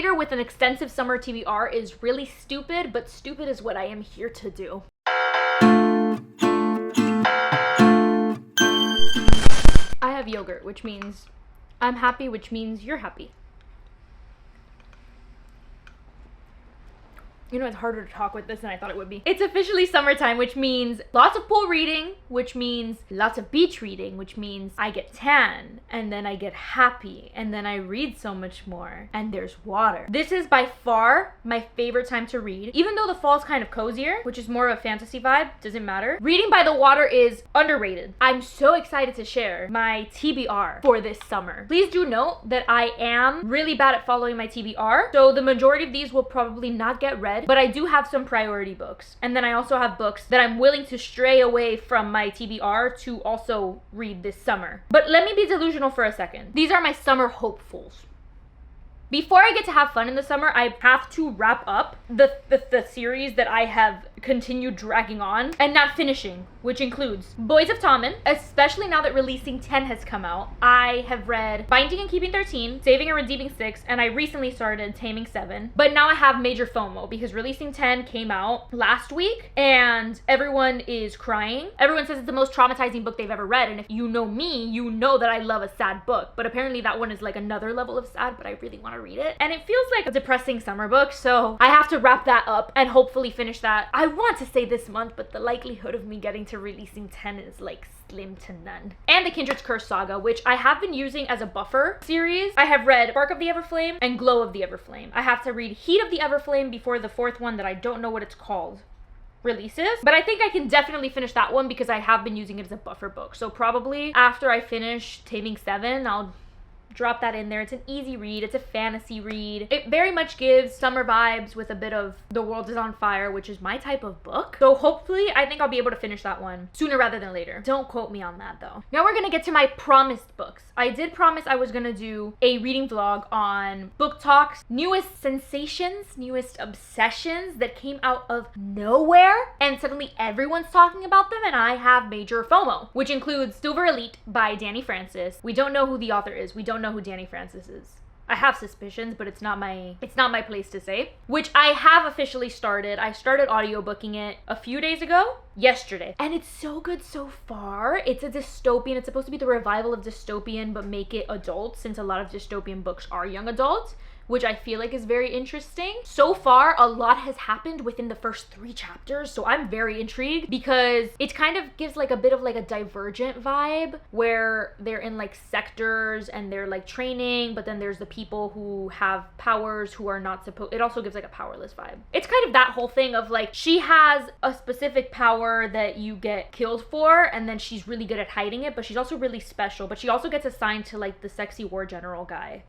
reader with an extensive summer TBR is really stupid, but stupid is what I am here to do. I have yogurt, which means I'm happy, which means you're happy. You know, it's harder to talk with this than I thought it would be. It's officially summertime, which means lots of pool reading, which means lots of beach reading, which means I get tan, and then I get happy, and then I read so much more, and there's water. This is by far my favorite time to read. Even though the fall's kind of cozier, which is more of a fantasy vibe, doesn't matter. Reading by the water is underrated. I'm so excited to share my TBR for this summer. Please do note that I am really bad at following my TBR, so the majority of these will probably not get read, but I do have some priority books. And then I also have books that I'm willing to stray away from my TBR to also read this summer. But let me be delusional for a second. These are my summer hopefuls. Before I get to have fun in the summer, I have to wrap up the series that I have continued dragging on and not finishing, which includes Boys of Tommen, especially now that Releasing 10 has come out. I have read Binding and Keeping 13, Saving and Redeeming 6, and I recently started Taming 7. But now I have major FOMO because Releasing 10 came out last week and everyone is crying. Everyone says it's the most traumatizing book they've ever read, and if you know me, you know that I love a sad book. But apparently that one is like another level of sad, but I really want to read it. And it feels like a depressing summer book, so I have to wrap that up and hopefully finish that. I want to say this month, but the likelihood of me getting to Releasing 10 is like slim to none. And the Kindred's Curse Saga, which I have been using as a buffer series. I have read Spark of the Everflame and Glow of the Everflame. I have to read Heat of the Everflame before the fourth one that I don't know what it's called releases, but I think I can definitely finish that one because I have been using it as a buffer book. So probably after I finish Taming 7, I'll drop that in there. It's an easy read. It's a fantasy read. It very much gives summer vibes with a bit of The World is on Fire, which is my type of book. So hopefully I think I'll be able to finish that one sooner rather than later. Don't quote me on that though. Now we're gonna get to my promised books. I did promise I was gonna do a reading vlog on Book Talk's newest sensations, newest obsessions that came out of nowhere and suddenly everyone's talking about them, and I have major FOMO, which includes Silver Elite by Dani Francis. We don't know who the author is. We don't know who Dani Francis is. I have suspicions, but it's not my place to say. Which I have officially started. I started audiobooking it a few days ago, yesterday. And it's so good so far. It's a dystopian. It's supposed to be the revival of dystopian, but make it adult, since a lot of dystopian books are young adult, which I feel like is very interesting. So far, a lot has happened within the first 3 chapters, so I'm very intrigued because it kind of gives like a bit of like a Divergent vibe where they're in like sectors and they're like training, but then there's the people who have powers who are not supposed. It also gives like a powerless vibe. It's kind of that whole thing of like she has a specific power that you get killed for, and then she's really good at hiding it, but she's also really special, but she also gets assigned to like the sexy war general guy.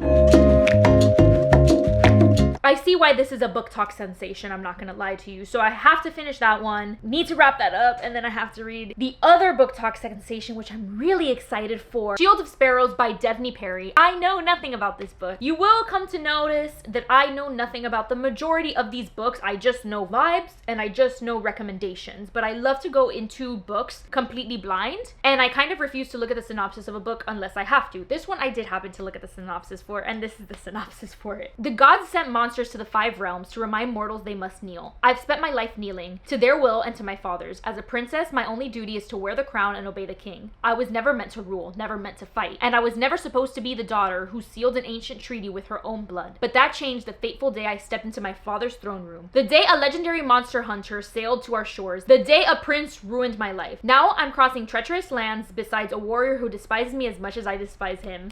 I see why this is a book talk sensation, I'm not gonna lie to you. So I have to finish that one, need to wrap that up, and then I have to read the other book talk sensation, which I'm really excited for. Shield of Sparrows by Devney Perry. I know nothing about this book. You will come to notice that I know nothing about the majority of these books. I just know vibes and I just know recommendations, but I love to go into books completely blind, and I kind of refuse to look at the synopsis of a book unless I have to. This one I did happen to look at the synopsis for, and this is the synopsis for it. The gods sent monsters to the 5 realms to remind mortals they must kneel. I've spent my life kneeling, to their will and to my father's. As a princess, my only duty is to wear the crown and obey the king. I was never meant to rule, never meant to fight, and I was never supposed to be the daughter who sealed an ancient treaty with her own blood. But that changed the fateful day I stepped into my father's throne room. The day a legendary monster hunter sailed to our shores. The day a prince ruined my life. Now I'm crossing treacherous lands besides a warrior who despises me as much as I despise him.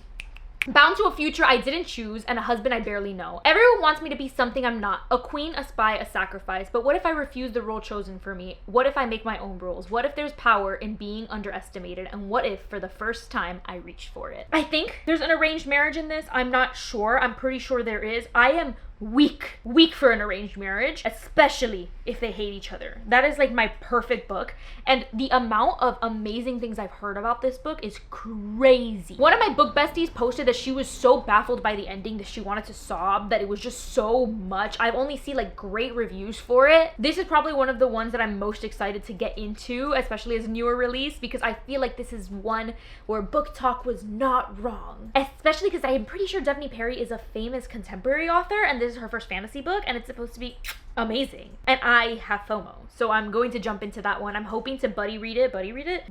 Bound to a future I didn't choose and a husband I barely know. Everyone wants me to be something I'm not. A queen, a spy, a sacrifice. But what if I refuse the role chosen for me? What if I make my own rules? What if there's power in being underestimated? And what if, for the first time, I reach for it? I think there's an arranged marriage in this. I'm not sure. I'm pretty sure there is. I am weak for an arranged marriage, especially if they hate each other. That is like my perfect book, and the amount of amazing things I've heard about this book is crazy. One of my book besties posted that she was so baffled by the ending that she wanted to sob, that it was just so much. I've only seen like great reviews for it. This is probably one of the ones that I'm most excited to get into, especially as a newer release, because I feel like this is one where Book Talk was not wrong, especially because I am pretty sure Devney Perry is a famous contemporary author, and this this is her first fantasy book and it's supposed to be amazing. And I have FOMO. So I'm going to jump into that one. I'm hoping to buddy read it,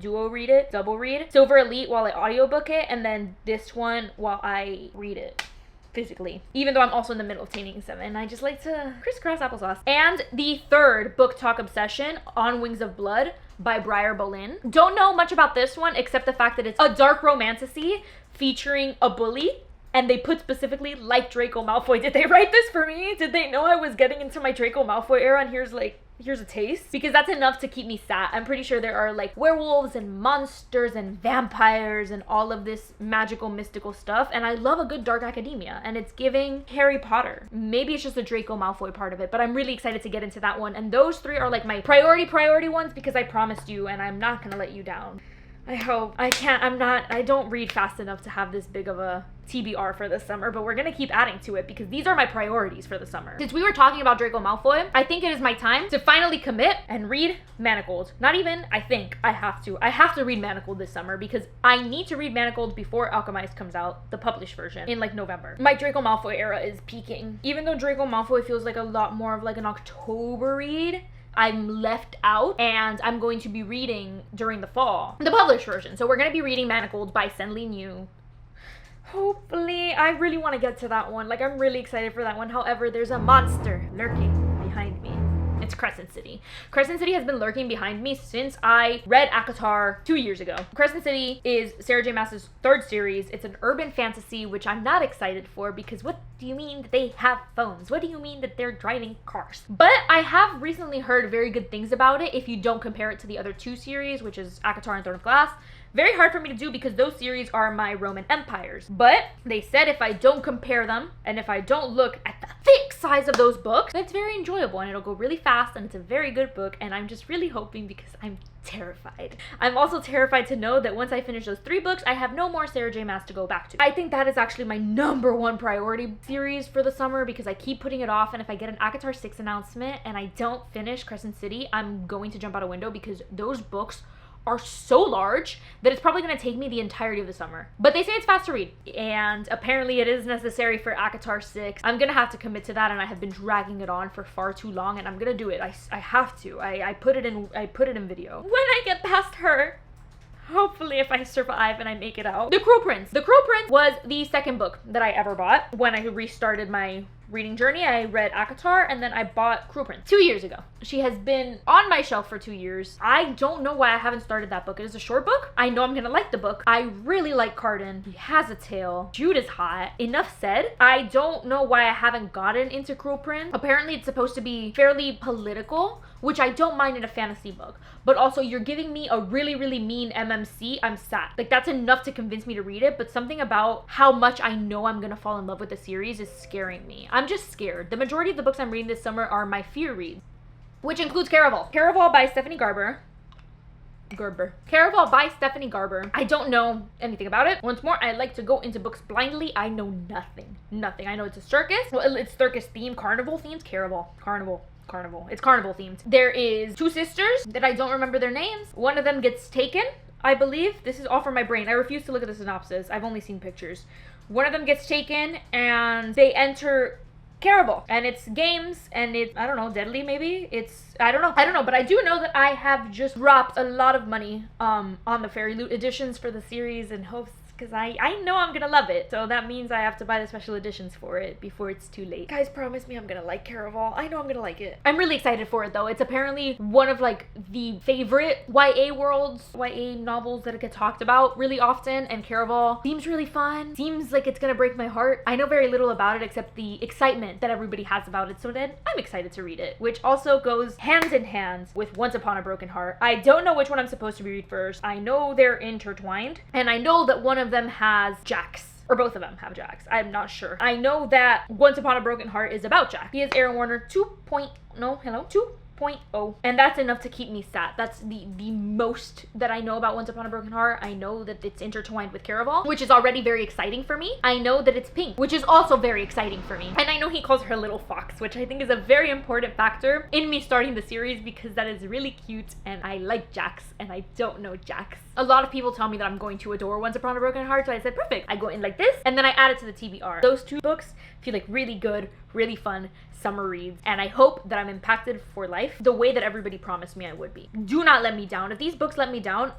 duo read it, double read Silver Elite while I audiobook it, and then this one while I read it physically, even though I'm also in the middle of Taming 7. I just like to crisscross applesauce. And the third book talk obsession, On Wings of Blood by Briar Bolin. Don't know much about this one except the fact that it's a dark romantasy featuring a bully, and they put specifically like Draco Malfoy. Did they write this for me? Did they know I was getting into my Draco Malfoy era, and here's a taste? Because that's enough to keep me sat. I'm pretty sure there are like werewolves and monsters and vampires and all of this magical mystical stuff, and I love a good dark academia, and it's giving Harry Potter. Maybe it's just the Draco Malfoy part of it, but I'm really excited to get into that one. And those three are like my priority ones because I promised you and I'm not gonna let you down. I hope. I don't read fast enough to have this big of a TBR for this summer, but we're gonna keep adding to it because these are my priorities for the summer. Since we were talking about Draco Malfoy, I think it is my time to finally commit and read Manacled. Not even, I think, I have to. I have to read Manacled this summer because I need to read Manacled before Alchemized comes out, the published version, in like November. My Draco Malfoy era is peaking. Even though Draco Malfoy feels like a lot more of like an October read, I'm left out, and I'm going to be reading during the fall the published version. So we're going to be reading Manacled by Senli Yu. Hopefully. I really want to get to that one. Like, I'm really excited for that one. However, there's a monster lurking behind me. It's Crescent City. Crescent City has been lurking behind me since I read ACOTAR 2 years ago. Crescent City is Sarah J Maas's third series. It's an urban fantasy, which I'm not excited for because what do you mean that they have phones? What do you mean that they're driving cars? But I have recently heard very good things about it if you don't compare it to the other two series, which is ACOTAR and Throne of Glass. Very hard for me to do because those series are my Roman empires. But they said if I don't compare them and if I don't look at the thick size of those books, it's very enjoyable and it'll go really fast and it's a very good book, and I'm just really hoping because I'm terrified. I'm also terrified to know that once I finish those 3 books, I have no more Sarah J Maas to go back to. I think that is actually my #1 priority series for the summer because I keep putting it off, and if I get an ACOTAR 6 announcement and I don't finish Crescent City, I'm going to jump out a window because those books are so large that it's probably going to take me the entirety of the summer. But they say it's fast to read, and apparently it is necessary for ACOTAR 6. I'm going to have to commit to that, and I have been dragging it on for far too long, and I'm going to do it. I have to. I put it in video. When I get past her, hopefully if I survive and I make it out. The Cruel Prince. The Cruel Prince was the second book that I ever bought. When I restarted my reading journey, I read ACOTAR and then I bought Cruel Prince 2 years ago. She has been on my shelf for 2 years. I don't know why I haven't started that book. It is a short book. I know I'm gonna like the book. I really like Carden. He has a tail. Jude is hot. Enough said. I don't know why I haven't gotten into Cruel Prince. Apparently it's supposed to be fairly political, which I don't mind in a fantasy book. But also you're giving me a really, really mean MMC. I'm sad. Like that's enough to convince me to read it, but something about how much I know I'm gonna fall in love with the series is scaring me. I'm just scared. The majority of the books I'm reading this summer are my fear reads, which includes Caraval. Caraval by Stephanie Garber. Caraval by Stephanie Garber. I don't know anything about it. Once more, I like to go into books blindly. I know nothing. I know it's a circus. Well, it's circus themed, carnival themed. Caraval. Carnival. It's carnival themed. There is 2 sisters that I don't remember their names. One of them gets taken, I believe. This is all from my brain. I refuse to look at the synopsis. I've only seen pictures. One of them gets taken and they enter Caraval, and it's games, and it's, I don't know, deadly maybe? I don't know, but I do know that I have just dropped a lot of money on the Fairy Loot editions for the series in hopes, because I know I'm gonna love it, so that means I have to buy the special editions for it before it's too late. Guys, promise me I'm gonna like Caraval. I know I'm gonna like it. I'm really excited for it though. It's apparently one of like the favorite YA novels that get talked about really often, and Caraval seems really fun. Seems like it's gonna break my heart. I know very little about it except the excitement that everybody has about it, so then I'm excited to read it, which also goes hand in hand with Once Upon a Broken Heart. I don't know which one I'm supposed to read first. I know they're intertwined, and I know that one of them has Jax. Or both of them have Jax. I'm not sure. I know that Once Upon a Broken Heart is about Jax. He is Aaron Warner 2.0, and that's enough to keep me sat. That's the most that I know about Once Upon a Broken Heart. I know that it's intertwined with Caraval, which is already very exciting for me. I know that it's pink, which is also very exciting for me. And I know he calls her Little Fox, which I think is a very important factor in me starting the series because that is really cute and I like Jax and I don't know Jax. A lot of people tell me that I'm going to adore Once Upon a Broken Heart, so I said perfect. I go in like this and then I add it to the TBR. Those 2 books feel like really good, really fun summer reads, and I hope that I'm impacted for life the way that everybody promised me I would be. Do not let me down. If these books let me down,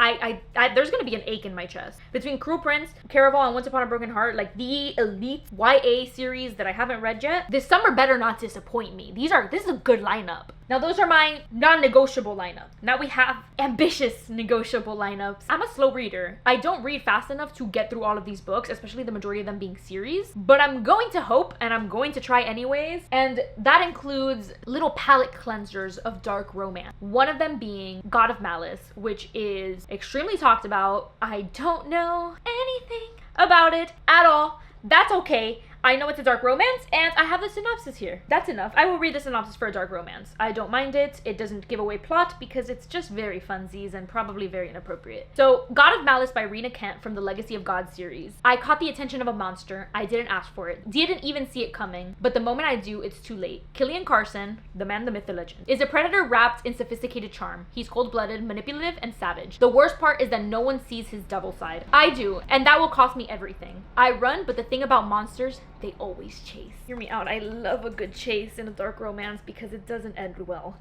there's gonna be an ache in my chest. Between Cruel Prince, Caraval, and Once Upon a Broken Heart, like the elite YA series that I haven't read yet, this summer better not disappoint me. This is a good lineup. Now those are my non-negotiable lineup. Now we have ambitious negotiable lineups. I'm a slow reader. I don't read fast enough to get through all of these books, especially the majority of them being series, but I'm going to hope and I'm going to try anyways, and that includes little palate cleansers of dark romance. One of them being God of Malice, which is extremely talked about. I don't know anything about it at all. That's okay. I know it's a dark romance, and I have the synopsis here. That's enough. I will read the synopsis for a dark romance. I don't mind it. It doesn't give away plot because it's just very funsies and probably very inappropriate. So, God of Malice by Rena Kent from the Legacy of God series. I caught the attention of a monster. I didn't ask for it. Didn't even see it coming. But the moment I do, it's too late. Killian Carson, the man, the myth, the legend, is a predator wrapped in sophisticated charm. He's cold-blooded, manipulative, and savage. The worst part is that no one sees his devil side. I do, and that will cost me everything. I run, but the thing about monsters, they always chase. Hear me out. I love a good chase in a dark romance because it doesn't end well.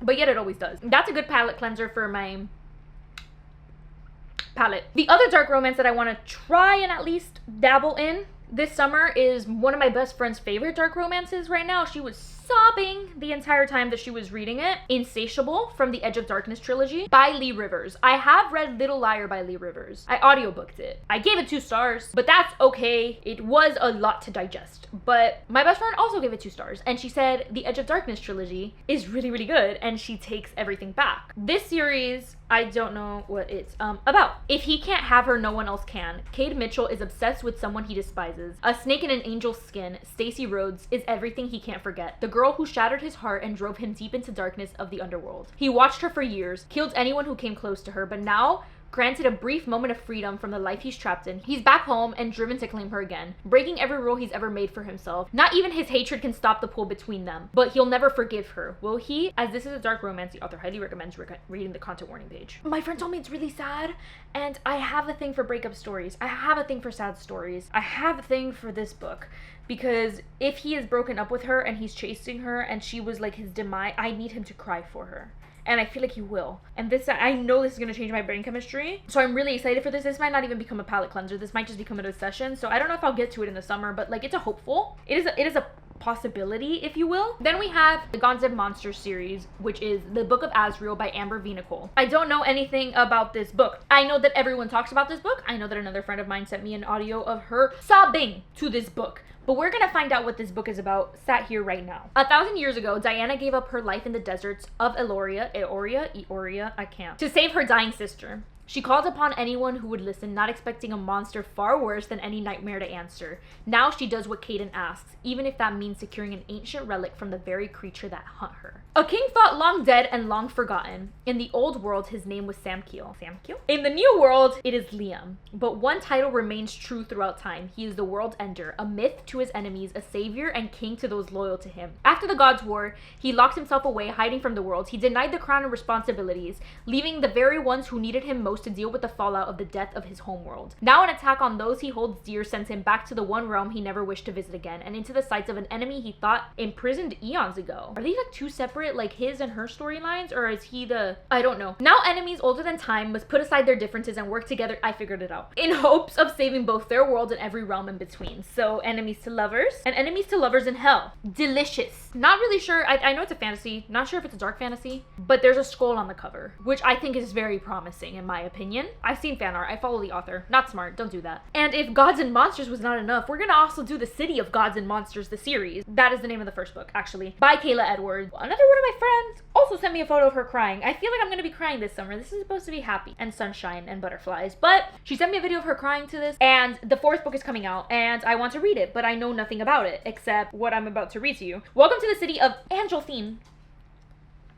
But yet it always does. That's a good palate cleanser for my palate. The other dark romance that I want to try and at least dabble in this summer is one of my best friend's favorite dark romances right now. She was sobbing the entire time that she was reading it. Insatiable from the Edge of Darkness trilogy by Lee Rivers. I have read Little Liar by Lee Rivers. I audiobooked it. I gave it 2 stars, but that's okay. It was a lot to digest. But my best friend also gave it 2 stars, and she said the Edge of Darkness trilogy is really, really good, and she takes everything back. This series, I don't know what it's about. If he can't have her, no one else can. Cade Mitchell is obsessed with someone he despises. A snake in an angel's skin, Stacey Rhodes, is everything he can't forget. The girl who shattered his heart and drove him deep into darkness of the underworld. He watched her for years, killed anyone who came close to her, but now, granted a brief moment of freedom from the life he's trapped in, he's back home and driven to claim her again, breaking every rule he's ever made for himself. Not even his hatred can stop the pull between them, but he'll never forgive her, will he? As this is a dark romance, the author highly recommends reading the content warning page. My friend told me it's really sad, and I have a thing for breakup stories. I have a thing for sad stories. I have a thing for this book. Because if he is broken up with her and he's chasing her and she was like his demise, I need him to cry for her. And I feel like he will. And this, I know this is going to change my brain chemistry. So I'm really excited for this. This might not even become a palate cleanser. This might just become an obsession. So I don't know if I'll get to it in the summer, but like it's a hopeful. It is a possibility, if you will. Then we have the Godzip Monster series, which is The Book of Azrael by Amber V. Nicole. I don't know anything about this book. I know that everyone talks about this book. I know that another friend of mine sent me an audio of her sobbing to this book. But we're gonna find out what this book is about, sat here right now. 1,000 years ago, Diana gave up her life in the deserts of Eoria, to save her dying sister. She called upon anyone who would listen, not expecting a monster far worse than any nightmare to answer. Now she does what Caden asks, even if that means securing an ancient relic from the very creature that hunt her. A king thought long dead and long forgotten. In the old world, his name was Samkiel. Samkiel? In the new world, it is Liam. But one title remains true throughout time. He is the world ender, a myth to his enemies, a savior and king to those loyal to him. After the Gods' War, he locked himself away, hiding from the world. He denied the crown and responsibilities, leaving the very ones who needed him most to deal with the fallout of the death of his homeworld. Now an attack on those he holds dear sends him back to the one realm he never wished to visit again, and into the sights of an enemy he thought imprisoned eons ago. Are these like 2 separate, like his and her storylines, or is he the... I don't know. Now enemies older than time must put aside their differences and work together, I figured it out, in hopes of saving both their world and every realm in between. So enemies to lovers, and enemies to lovers in hell. Delicious. Not really sure, I know it's a fantasy, not sure if it's a dark fantasy, but there's a skull on the cover, which I think is very promising in my opinion. I've seen fan art, I follow the author. Not smart, don't do that. And if Gods and Monsters was not enough, we're gonna also do the City of Gods and Monsters, the series. That is the name of the first book, actually, by Kayla Edwards. Another one of my friends also sent me a photo of her crying. I feel like I'm gonna be crying this summer. This is supposed to be happy and sunshine and butterflies, but she sent me a video of her crying to this, and the 4th book is coming out, and I want to read it, but I know nothing about it, except what I'm about to read to you. Welcome to the City of Angelthine.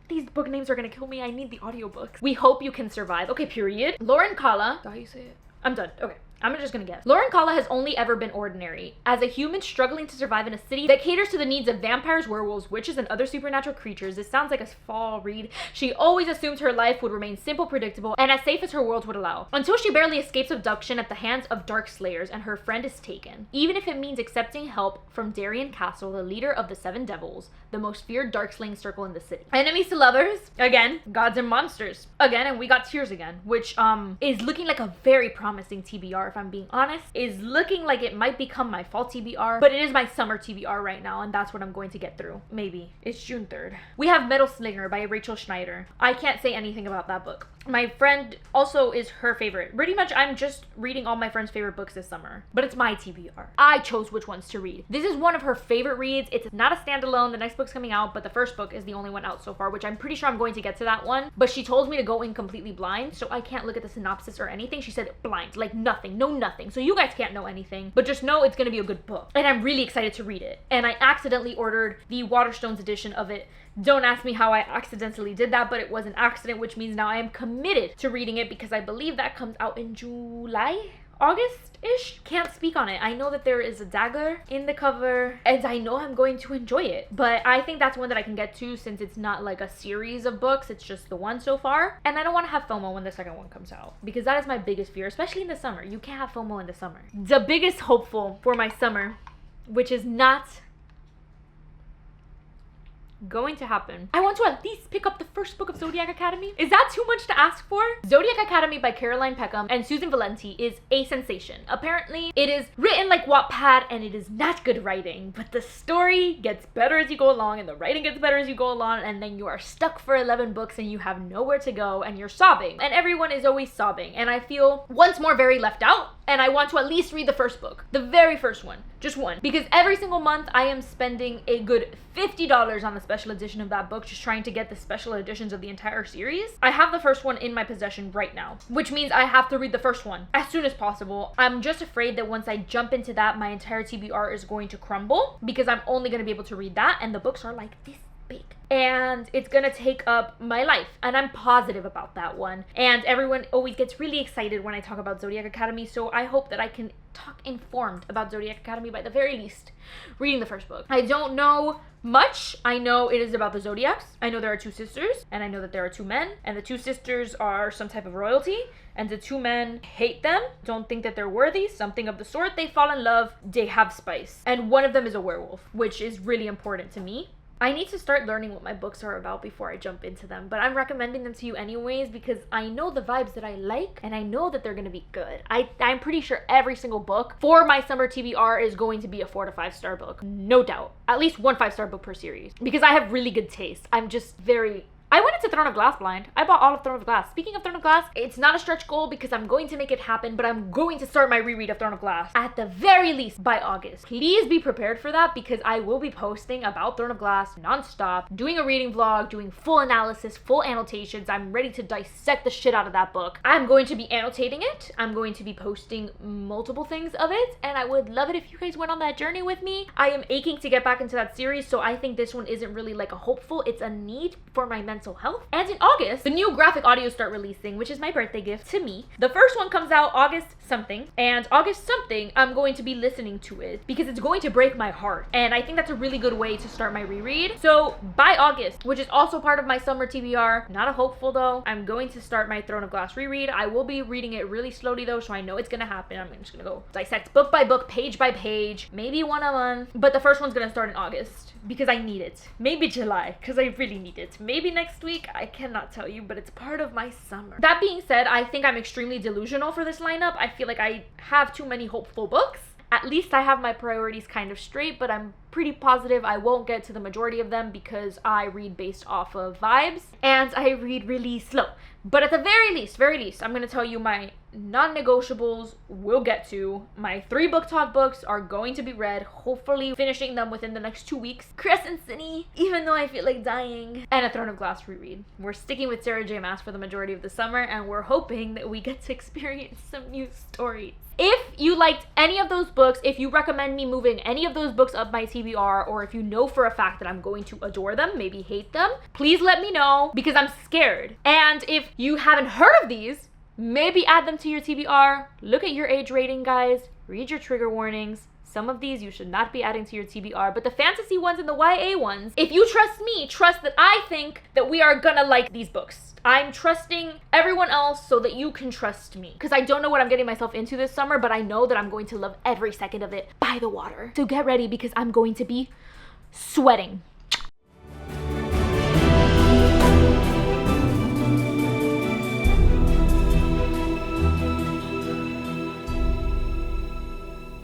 These book names are gonna kill me. I need the audiobooks. We hope you can survive. Okay, period. Lauren Kala. How you say it? I'm done. Okay. I'm just gonna guess. Lauren Kalla has only ever been ordinary. As a human struggling to survive in a city that caters to the needs of vampires, werewolves, witches, and other supernatural creatures, this sounds like a fall read. She always assumed her life would remain simple, predictable, and as safe as her world would allow. Until she barely escapes abduction at the hands of dark slayers and her friend is taken. Even if it means accepting help from Darien Castle, the leader of the Seven Devils, the most feared dark-slaying circle in the city. Enemies to lovers, again, gods and monsters. Again, and we got Tears again, which is looking like a very promising TBR, if I'm being honest. Is looking like it might become my fall TBR, but it is my summer TBR right now, and that's what I'm going to get through. Maybe. It's June 3rd. We have Metal Slinger by Rachel Schneider. I can't say anything about that book. My friend also is her favorite. Pretty much I'm just reading all my friend's favorite books this summer, but it's my TBR. I chose which ones to read. This is one of her favorite reads. It's not a standalone. The next book's coming out, but the first book is the only one out so far, which I'm pretty sure I'm going to get to that one. But she told me to go in completely blind, so I can't look at the synopsis or anything. She said blind, like nothing, know nothing. So you guys can't know anything, but just know it's gonna be a good book. And I'm really excited to read it. And I accidentally ordered the Waterstones edition of it. Don't ask me how I accidentally did that, but it was an accident, which means now I am committed to reading it because I believe that comes out in July? August-ish? Can't speak on it. I know that there is a dagger in the cover and I know I'm going to enjoy it, but I think that's one that I can get to since it's not like a series of books, it's just the one so far. And I don't want to have FOMO when the second one comes out because that is my biggest fear, especially in the summer. You can't have FOMO in the summer. The biggest hopeful for my summer, which is not going to happen. I want to at least pick up the first book of Zodiac Academy. Is that too much to ask for? Zodiac Academy by Caroline Peckham and Susan Valenti is a sensation. Apparently, it is written like Wattpad and it is not good writing, but the story gets better as you go along and the writing gets better as you go along, and then you are stuck for 11 books and you have nowhere to go and you're sobbing. And everyone is always sobbing. And I feel once more very left out, and I want to at least read the first book. The very first one. Just one. Because every single month I am spending a good $50 on the special edition of that book, just trying to get the special editions of the entire series. I have the first one in my possession right now, which means I have to read the first one as soon as possible. I'm just afraid that once I jump into that, my entire TBR is going to crumble because I'm only going to be able to read that, and the books are like this big. And it's gonna take up my life, and I'm positive about that one. And everyone always gets really excited when I talk about Zodiac Academy, so I hope that I can talk informed about Zodiac Academy by the very least reading the first book. I don't know much. I know it is about the Zodiacs. I know there are two sisters, and I know that there are two men, and the two sisters are some type of royalty, and the two men hate them, don't think that they're worthy, something of the sort. They fall in love, they have spice, and one of them is a werewolf, which is really important to me. I need to start learning what my books are about before I jump into them, but I'm recommending them to you anyways because I know the vibes that I like and I know that they're gonna be good. I'm pretty sure every single book for my summer TBR is going to be a 4 to 5 star book. No doubt. At least 1 5-star book per series because I have really good taste. I'm just very... I went into Throne of Glass blind. I bought all of Throne of Glass. Speaking of Throne of Glass, it's not a stretch goal because I'm going to make it happen, but I'm going to start my reread of Throne of Glass at the very least by August. Please be prepared for that because I will be posting about Throne of Glass nonstop, doing a reading vlog, doing full analysis, full annotations. I'm ready to dissect the shit out of that book. I'm going to be annotating it. I'm going to be posting multiple things of it, and I would love it if you guys went on that journey with me. I am aching to get back into that series, so I think this one isn't really like a hopeful, it's a need for my mental health. And in August, the new graphic audio start releasing, which is my birthday gift to me. The first one comes out August something, and August something, I'm going to be listening to it because it's going to break my heart. And I think that's a really good way to start my reread. So by August, which is also part of my summer TBR, not a hopeful though, I'm going to start my Throne of Glass reread. I will be reading it really slowly though, so I know it's gonna happen. I'm just gonna go dissect book by book, page by page, maybe one a month, but the first one's gonna start in August because I need it. Maybe July, because I really need it. Maybe next week, I cannot tell you, but it's part of my summer. That being said, I think I'm extremely delusional for this lineup. I feel like I have too many hopeful books. At least I have my priorities kind of straight, but I'm pretty positive I won't get to the majority of them because I read based off of vibes and I read really slow. But at the very least, I'm going to tell you my non-negotiables we'll get to. My 3 book talk books are going to be read, hopefully finishing them within the next 2 weeks. Crescent City, even though I feel like dying. And a Throne of Glass reread. We're sticking with Sarah J. Maas for the majority of the summer, and we're hoping that we get to experience some new stories. If you liked any of those books, if you recommend me moving any of those books up my TBR, or if you know for a fact that I'm going to adore them, maybe hate them, please let me know because I'm scared. And if you haven't heard of these, maybe add them to your TBR. Look at your age rating, guys. Read your trigger warnings. Some of these you should not be adding to your TBR, but the fantasy ones and the YA ones, if you trust me, trust that I think that we are gonna like these books. I'm trusting everyone else so that you can trust me. Because I don't know what I'm getting myself into this summer, but I know that I'm going to love every second of it by the water. So get ready because I'm going to be sweating.